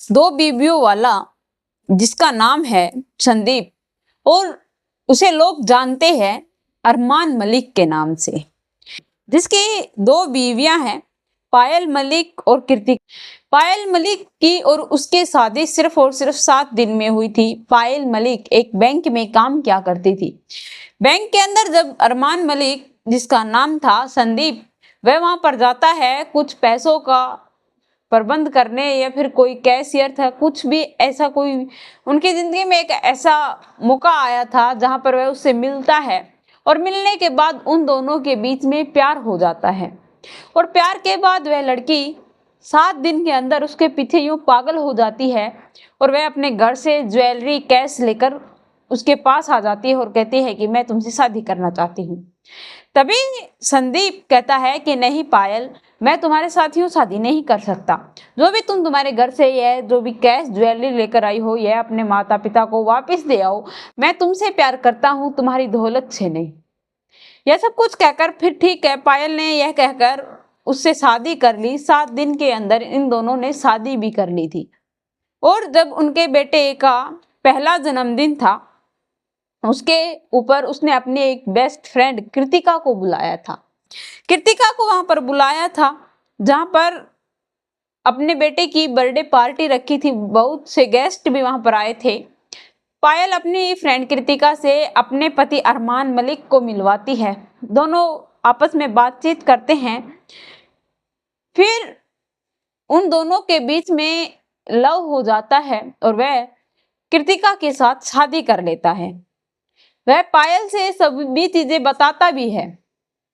दो बीवियों वाला जिसका नाम है संदीप, और उसे लोग जानते हैं अरमान मलिक के नाम से, जिसकी दो बीवियां हैं पायल मलिक और कृतिका। पायल मलिक की और उसके शादी सिर्फ और सिर्फ 7 दिन में हुई थी। पायल मलिक एक बैंक में काम किया करती थी। बैंक के अंदर जब अरमान मलिक, जिसका नाम था संदीप, वह वहां पर जाता है कुछ पैसों का प्रबंध करने, या फिर कोई कैशियर था, कुछ भी ऐसा, कोई उनकी जिंदगी में एक ऐसा मौका आया था जहां पर वह उससे मिलता है, और मिलने के बाद उन दोनों के बीच में प्यार हो जाता है। और प्यार के बाद वह लड़की 7 दिन के अंदर उसके पीछे यूं पागल हो जाती है, और वह अपने घर से ज्वेलरी कैश लेकर उसके पास आ जाती है और कहती है कि मैं तुमसे शादी करना चाहती हूँ। तभी संदीप कहता है कि नहीं पायल, मैं तुम्हारे साथ यूं शादी नहीं कर सकता। जो भी तुम तुम्हारे घर से ये जो भी कैश ज्वेलरी लेकर आई हो, यह अपने माता पिता को वापस दे आओ। मैं तुमसे प्यार करता हूँ, तुम्हारी दौलत से नहीं। यह सब कुछ कहकर फिर ठीक है, पायल ने यह कहकर उससे शादी कर ली। 7 दिन के अंदर इन दोनों ने शादी भी कर ली थी। और जब उनके बेटे का पहला जन्मदिन था, उसके ऊपर उसने अपने एक बेस्ट फ्रेंड कृतिका को बुलाया था। कृतिका को वहां पर बुलाया था जहां पर अपने बेटे की बर्थडे पार्टी रखी थी। बहुत से गेस्ट भी वहां पर आए थे। पायल अपनी फ्रेंड कृतिका से अपने पति अरमान मलिक को मिलवाती है। दोनों आपस में बातचीत करते हैं। फिर उन दोनों के बीच में लव हो जाता है और वह कृतिका के साथ शादी कर लेता है। वह पायल से सभी चीजें बताता भी है,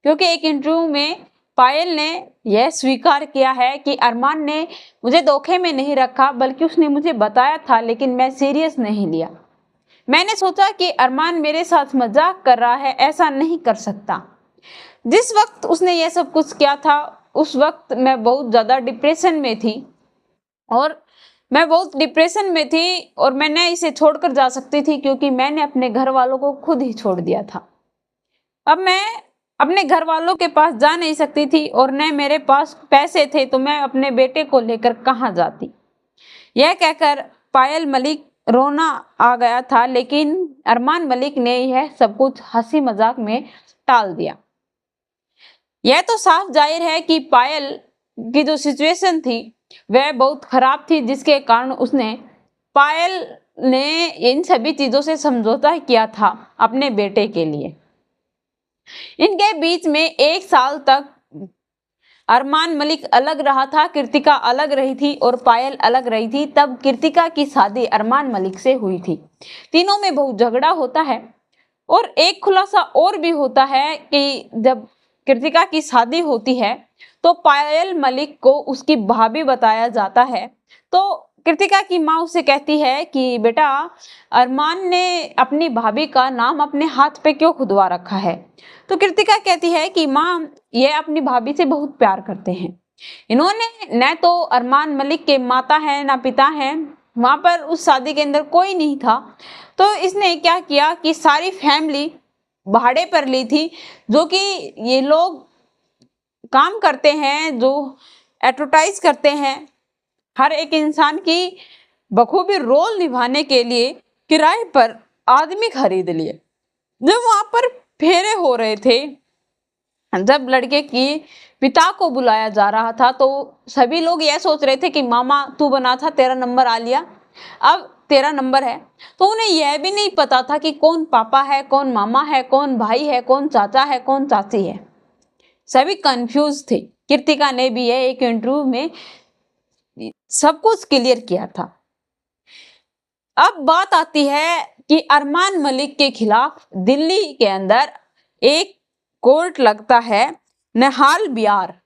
क्योंकि एक इंटरव्यू में पायल ने यह स्वीकार किया है कि अरमान ने मुझे धोखे में नहीं रखा, बल्कि उसने मुझे बताया था, लेकिन मैं सीरियस नहीं लिया। मैंने सोचा कि अरमान मेरे साथ मजाक कर रहा है, ऐसा नहीं कर सकता। जिस वक्त उसने यह सब कुछ किया था, उस वक्त मैं बहुत ज्यादा डिप्रेशन में थी, और मैंने इसे छोड़कर जा सकती थी, क्योंकि मैंने अपने घर वालों को खुद ही छोड़ दिया था। अब मैं अपने घर वालों के पास जा नहीं सकती थी, और न मेरे पास पैसे थे, तो मैं अपने बेटे को लेकर कहाँ जाती। यह कहकर पायल मलिक रोना आ गया था, लेकिन अरमान मलिक ने यह सब कुछ हंसी मजाक में टाल दिया। यह तो साफ जाहिर है कि पायल की जो सिचुएशन थी वह बहुत खराब थी, जिसके कारण पायल ने इन सभी चीजों से समझौता किया था अपने बेटे के लिए। इनके बीच में 1 साल तक अरमान मलिक अलग रहा था, कृतिका अलग रही थी और पायल अलग रही थी। तब कृतिका की शादी अरमान मलिक से हुई थी। तीनों में बहुत झगड़ा होता है, और एक खुलासा और भी होता है कि जब कृतिका की शादी होती है तो पायल मलिक को उसकी भाभी बताया जाता है। तो कृतिका की माँ उसे कहती है कि बेटा, अरमान ने अपनी भाभी का नाम अपने हाथ पे क्यों खुदवा रखा है। तो कृतिका कहती है कि माँ, ये अपनी भाभी से बहुत प्यार करते हैं। इन्होंने न तो अरमान मलिक के माता है ना पिता है, वहां पर उस शादी के अंदर कोई नहीं था। तो इसने क्या किया कि सारी फैमिली भाड़े पर ली थी, जो कि ये लोग काम करते हैं, जो एडवर्टाइज करते हैं, हर एक इंसान की बखूबी रोल निभाने के लिए किराए पर आदमी खरीद लिए। जब वहां पर फेरे हो रहे थे, जब लड़के की पिता को बुलाया जा रहा था, तो सभी लोग यह सोच रहे थे कि मामा तू बना था, तेरा नंबर आ लिया, अब तेरा नंबर है। तो उन्हें यह भी नहीं पता था कि कौन पापा है, कौन मामा है, कौन भाई है, कौन चाचा है, कौन चाची है। सभी कंफ्यूज थे। कृतिका ने भी यह एक इंटरव्यू में सब कुछ क्लियर किया था। अब बात आती है कि अरमान मलिक के खिलाफ दिल्ली के अंदर एक कोर्ट लगता है, निहाल बिहार।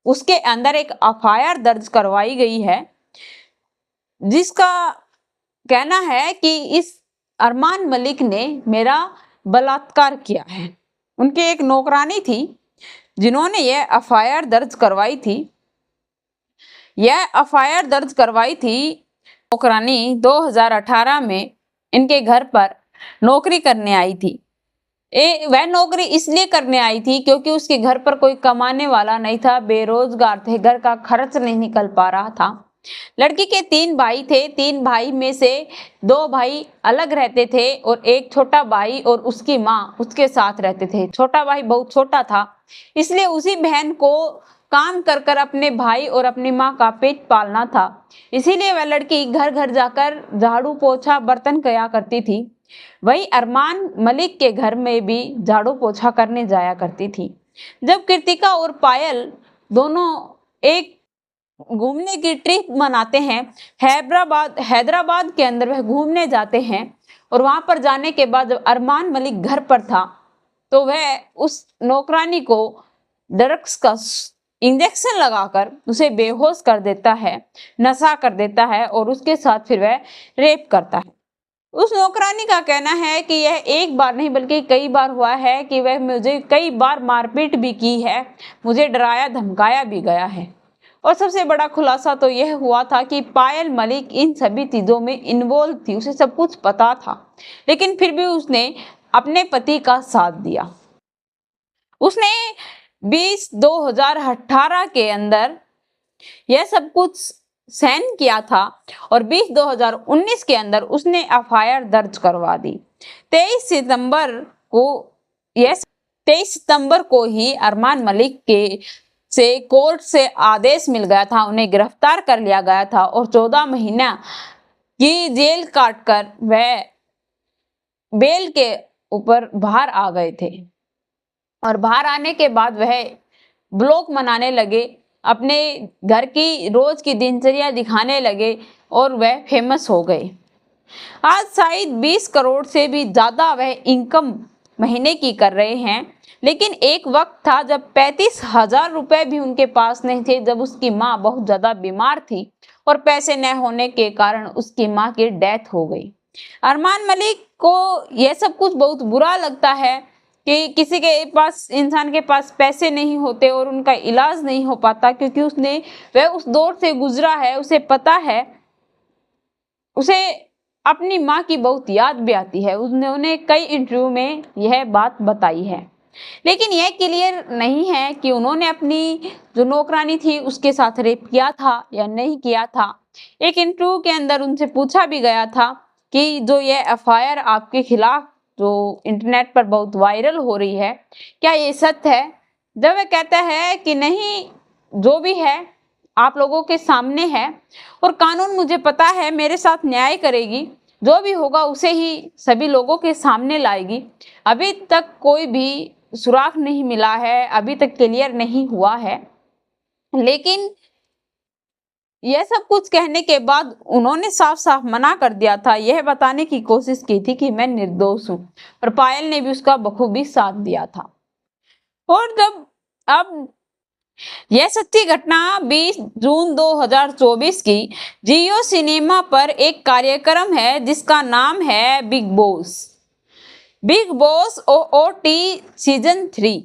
उसके अंदर एक एफआईआर दर्ज करवाई गई है, जिसका कहना है कि इस अरमान मलिक ने मेरा बलात्कार किया है। उनकी एक नौकरानी थी जिन्होंने यह एफआईआर दर्ज करवाई थी। यह एफआईआर दर्ज करवाई थी नौकरानी 2018 में इनके घर पर नौकरी करने आई थी। वह नौकरी इसलिए करने आई थी क्योंकि उसके घर पर कोई कमाने वाला नहीं था, बेरोजगार थे, घर का खर्च नहीं निकल पा रहा था। लड़की के 3 भाई थे। 3 भाई में से 2 भाई अलग रहते थे और एक छोटा भाई और उसकी माँ उसके साथ रहते थे। छोटा भाई बहुत छोटा था, इसलिए उसी बहन को काम कर कर अपने भाई और अपनी माँ का पेट पालना था। इसीलिए वह लड़की घर घर जाकर झाड़ू पोछा बर्तन किया करती थी। वही अरमान मलिक के घर में भी झाड़ू पोछा करने जाया करती थी। जब कृतिका और पायल दोनों एक घूमने की ट्रिप मनाते हैं, हैदराबाद के अंदर वह घूमने जाते हैं, और वहां पर जाने के बाद जब अरमान मलिक घर पर था तो वह उस नौकरानी को ड्रग्स का इंजेक्शन लगाकर उसे बेहोश कर देता है, नशा कर देता है और उसके साथ फिर वह रेप करता है। उस नौकरानी का कहना है कि यह एक बार नहीं बल्कि कई बार हुआ है कि वह मुझे कई बार मारपीट भी की है, मुझे डराया धमकाया भी गया है। और सबसे बड़ा खुलासा तो यह हुआ था कि पायल मलिक इन सभी चीजों में इन्वॉल्व थी, उसे सब कुछ पता था, लेकिन फिर भी उसने अपने पति का साथ दिया। उसने 20/2018 के अंदर यह सब कुछ सहन किया था और 20/2019 के अंदर उसने एफआईआर दर्ज करवा दी। 23 सितंबर को ही अरमान मलिक के से कोर्ट से आदेश मिल गया था, उन्हें गिरफ्तार कर लिया गया था और 14 महीना की जेल काटकर वह बेल के ऊपर बाहर आ गए थे। और बाहर आने के बाद वह ब्लॉग मनाने लगे, अपने घर की रोज की दिनचर्या दिखाने लगे और वह फेमस हो गए। आज शायद 20 करोड़ से भी ज्यादा वह इनकम महीने की कर रहे हैं, लेकिन एक वक्त था जब 35,000 रुपए भी उनके पास नहीं थे, जब उसकी माँ बहुत ज्यादा बीमार थी और पैसे न होने के कारण उसकी माँ की डेथ हो गई। अरमान मलिक को यह सब कुछ बहुत बुरा लगता है कि किसी के पास, इंसान के पास पैसे नहीं होते और उनका इलाज नहीं हो पाता, क्योंकि वह उस दौर से गुजरा है, उसे पता है। उसे अपनी माँ की बहुत याद भी आती है, उन्होंने कई इंटरव्यू में यह बात बताई है। लेकिन यह क्लियर नहीं है कि उन्होंने अपनी जो नौकरानी थी उसके साथ रेप किया था या नहीं किया था। एक इंटरव्यू के अंदर उनसे पूछा भी गया था कि जो यह एफआईआर आपके खिलाफ जो इंटरनेट पर बहुत वायरल हो रही है, क्या ये सत्य है? जब वह कहता है कि नहीं, जो भी है आप लोगों के सामने है और कानून मुझे पता है मेरे साथ न्याय करेगी, जो भी होगा उसे ही सभी लोगों के सामने लाएगी। अभी तक कोई भी सुराग नहीं मिला है, अभी तक क्लियर नहीं हुआ है। लेकिन यह सब कुछ कहने के बाद उन्होंने साफ साफ मना कर दिया था, यह बताने की कोशिश की थी कि मैं निर्दोष हूं, और पायल ने भी उसका बखूबी साथ दिया था। और जब अब यह सच्ची घटना 20 जून 2024 की जियो सिनेमा पर एक कार्यक्रम है जिसका नाम है बिग बॉस ओओटी सीजन 3।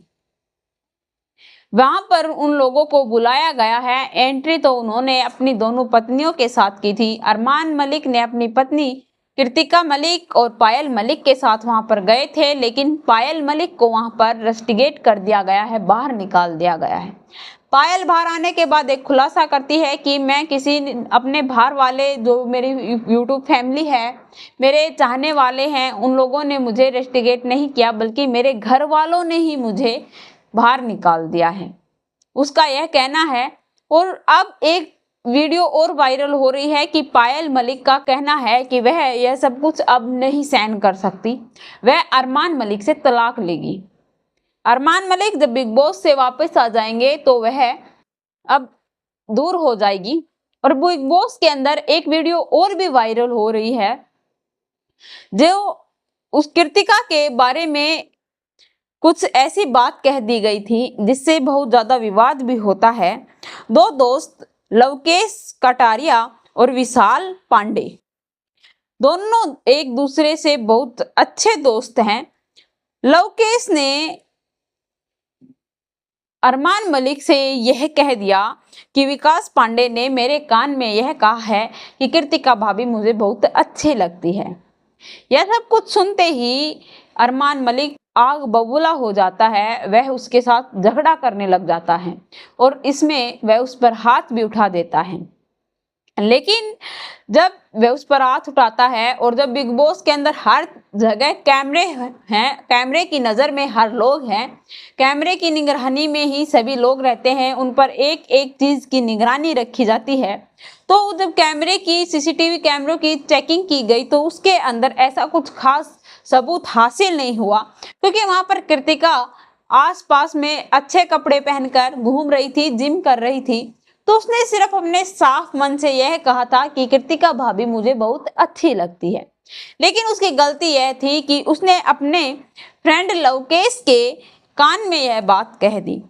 वहां पर उन लोगों को बुलाया गया है। एंट्री तो उन्होंने अपनी दोनों पत्नियों के साथ की थी। अरमान मलिक ने अपनी पत्नी कृतिका मलिक और पायल मलिक के साथ वहां पर गए थे, लेकिन पायल मलिक को वहां पर रस्टिकेट कर दिया गया है, बाहर निकाल दिया गया है। पायल बाहर आने के बाद एक खुलासा करती है कि मैं किसी अपने बाहर वाले जो मेरी यूट्यूब फैमिली है, मेरे चाहने वाले हैं, उन लोगों ने मुझे रस्टिकेट नहीं किया, बल्कि मेरे घर वालों ने ही मुझे बाहर निकाल दिया है, उसका यह कहना है। और अब एक वीडियो और वायरल हो रही है कि पायल मलिक का कहना है कि वह यह सब कुछ अब नहीं सहन कर सकती, वह अरमान मलिक से तलाक लेगी। अरमान मलिक जब बिग बॉस से वापस आ जाएंगे तो वह अब दूर हो जाएगी। और बिग बॉस के अंदर एक वीडियो और भी वायरल हो रही है, जो उस कृतिका के बारे में कुछ ऐसी बात कह दी गई थी जिससे बहुत ज्यादा विवाद भी होता है। दो दोस्त लवकेश कटारिया और विशाल पांडे दोनों एक दूसरे से बहुत अच्छे दोस्त हैं। लवकेश ने अरमान मलिक से यह कह दिया कि विकास पांडे ने मेरे कान में यह कहा है कि कृतिका भाभी मुझे बहुत अच्छी लगती है। यह सब कुछ सुनते ही अरमान मलिक आग बबूला हो जाता है, वह उसके साथ झगड़ा करने लग जाता है और इसमें वह उस पर हाथ भी उठा देता है। लेकिन जब वह उस पर हाथ उठाता है और जब बिग बॉस के अंदर हर जगह कैमरे हैं, कैमरे की नज़र में हर लोग हैं, कैमरे की निगरानी में ही सभी लोग रहते हैं, उन पर एक एक चीज़ की निगरानी रखी जाती है, तो जब कैमरे की सीसीटीवी कैमरों की चेकिंग की गई तो उसके अंदर ऐसा कुछ खास सबूत हासिल नहीं हुआ, क्योंकि वहां पर कृतिका आसपास में अच्छे कपड़े पहनकर घूम रही थी, जिम कर रही थी, तो उसने सिर्फ अपने साफ मन से यह कहा था कि कृतिका भाभी मुझे बहुत अच्छी लगती है। लेकिन उसकी गलती यह थी कि उसने अपने फ्रेंड लवकेश के कान में यह बात कह दी।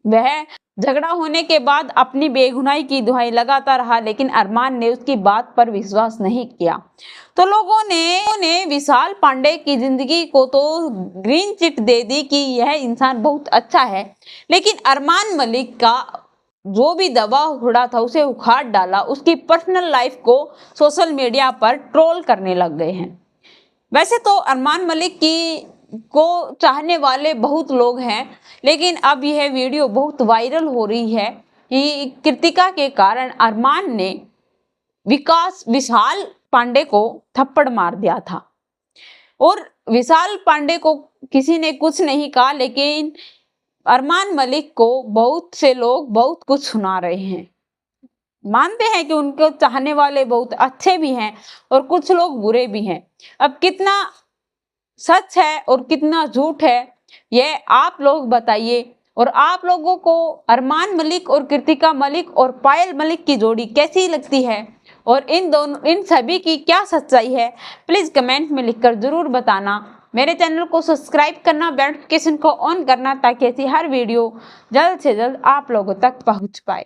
वह झगड़ा होने के बाद अपनी बेगुनाही की दुहाई लगाता रहा, लेकिन अरमान ने उसकी बात पर विश्वास नहीं किया। तो लोगों ने विशाल पांडे की जिंदगी को तो ग्रीन चिट दे दी कि यह इंसान बहुत अच्छा है, लेकिन अरमान मलिक का जो भी दबा उड़ा था उसे उखाड़ डाला, उसकी पर्सनल लाइफ को सोशल मीडिया पर ट्रोल करने लग गए हैं। वैसे तो अरमान मलिक की को चाहने वाले बहुत लोग हैं, लेकिन अब यह वीडियो बहुत वायरल हो रही है कि कृतिका के कारण अरमान ने विशाल पांडे को थप्पड़ मार दिया था, और विशाल पांडे को किसी ने कुछ नहीं कहा, लेकिन अरमान मलिक को बहुत से लोग बहुत कुछ सुना रहे हैं। मानते हैं कि उनको चाहने वाले बहुत अच्छे भी हैं और कुछ लोग बुरे भी हैं। अब कितना सच है और कितना झूठ है यह आप लोग बताइए, और आप लोगों को अरमान मलिक और कृतिका मलिक और पायल मलिक की जोड़ी कैसी लगती है और इन सभी की क्या सच्चाई है, प्लीज कमेंट में लिखकर जरूर बताना। मेरे चैनल को सब्सक्राइब करना, बेल नोटिफिकेशन को ऑन करना, ताकि ऐसी हर वीडियो जल्द से जल्द आप लोगों तक पहुंच पाए।